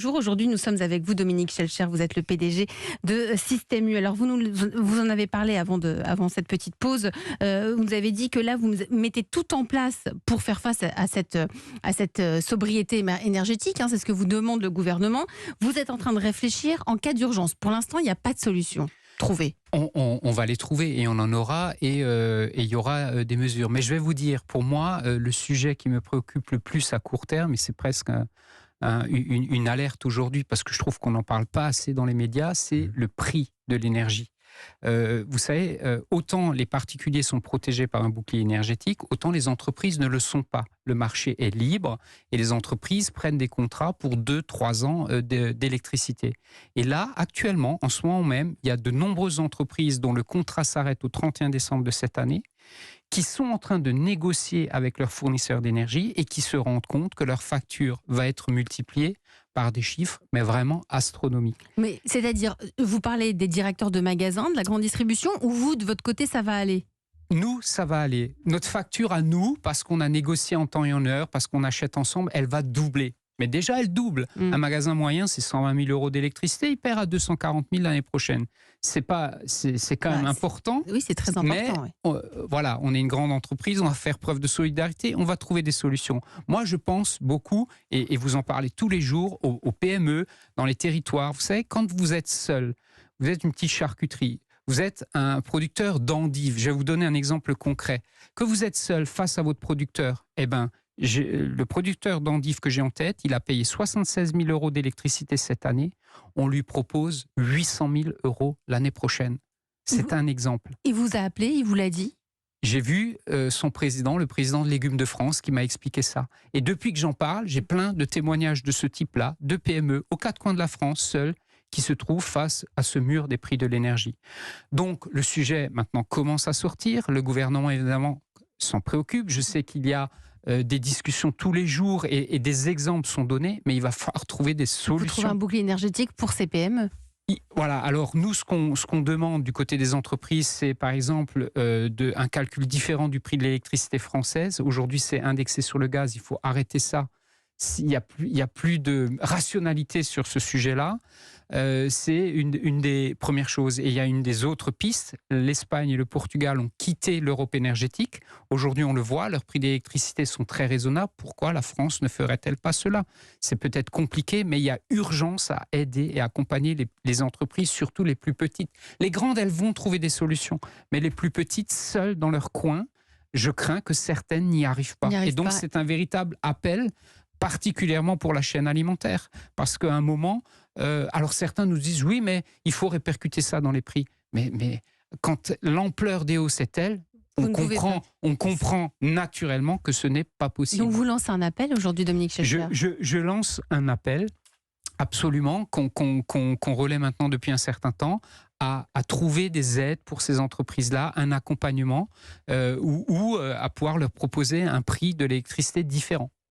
Bonjour, aujourd'hui nous sommes avec vous Dominique Schelcher, vous êtes le PDG de Système U. Alors vous en avez parlé avant cette petite pause, vous nous avez dit que là vous mettez tout en place pour faire face à cette sobriété énergétique, hein, c'est ce que vous demande le gouvernement. Vous êtes en train de réfléchir en cas d'urgence. Pour l'instant il n'y a pas de solution trouvée. On va les trouver et on en aura et il y aura des mesures. Mais je vais vous dire, pour moi, le sujet qui me préoccupe le plus à court terme, et c'est presque une alerte aujourd'hui parce que je trouve qu'on n'en parle pas assez dans les médias, c'est le prix de l'énergie. Vous savez, autant les particuliers sont protégés par un bouclier énergétique, autant les entreprises ne le sont pas. Le marché est libre et les entreprises prennent des contrats pour 2-3 ans d'électricité. Et là, actuellement, en ce moment même, il y a de nombreuses entreprises dont le contrat s'arrête au 31 décembre de cette année, qui sont en train de négocier avec leurs fournisseurs d'énergie et qui se rendent compte que leur facture va être multipliée par des chiffres, mais vraiment astronomiques. Mais c'est-à-dire, vous parlez des directeurs de magasins, de la grande distribution, ou vous, de votre côté, ça va aller ? Nous, ça va aller. Notre facture à nous, parce qu'on a négocié en temps et en heure, parce qu'on achète ensemble, elle va doubler. Mais déjà, elle double. Un magasin moyen, c'est 120 000 euros d'électricité, il perd à 240 000 l'année prochaine. C'est quand même important. Oui, c'est très important. Mais voilà, on est une grande entreprise, on va faire preuve de solidarité, on va trouver des solutions. Moi, je pense beaucoup, et vous en parlez tous les jours, aux PME, dans les territoires. Vous savez, quand vous êtes seul, vous êtes une petite charcuterie, vous êtes un producteur d'endives. Je vais vous donner un exemple concret. Que vous êtes seul face à votre producteur, eh ben, le producteur d'endives que j'ai en tête, il a payé 76 000 euros d'électricité cette année. On lui propose 800 000 euros l'année prochaine. C'est un exemple. Il vous a appelé, il vous l'a dit ? J'ai vu son président, le président de Légumes de France, qui m'a expliqué ça. Et depuis que j'en parle, j'ai plein de témoignages de ce type-là, de PME, aux quatre coins de la France, seuls, qui se trouvent face à ce mur des prix de l'énergie. Donc, le sujet, maintenant, commence à sortir. Le gouvernement, évidemment, s'en préoccupe. Je sais qu'il y a des discussions tous les jours et des exemples sont donnés, mais il va falloir trouver des solutions. Vous trouvez un bouclier énergétique pour ces PME ? Voilà, alors nous, ce qu'on demande du côté des entreprises, c'est par exemple un calcul différent du prix de l'électricité française. Aujourd'hui, c'est indexé sur le gaz, il faut arrêter ça. Il n'y a plus de rationalité sur ce sujet-là. C'est une des premières choses. Et il y a une des autres pistes. L'Espagne et le Portugal ont quitté l'Europe énergétique. Aujourd'hui, on le voit, leurs prix d'électricité sont très raisonnables. Pourquoi la France ne ferait-elle pas cela ? C'est peut-être compliqué, mais il y a urgence à aider et accompagner les entreprises, surtout les plus petites. Les grandes, elles vont trouver des solutions. Mais les plus petites, seules dans leur coin, je crains que certaines n'y arrivent pas. Et donc, c'est un véritable appel, particulièrement pour la chaîne alimentaire. Parce qu'à un moment, alors certains nous disent oui, mais il faut répercuter ça dans les prix. Mais quand l'ampleur des hausses est telle, on comprend naturellement que ce n'est pas possible. Donc vous lancez un appel aujourd'hui, Dominique Schelcher ? Je lance un appel, absolument, qu'on relaie maintenant depuis un certain temps, à trouver des aides pour ces entreprises-là, un accompagnement, ou à pouvoir leur proposer un prix de l'électricité différent.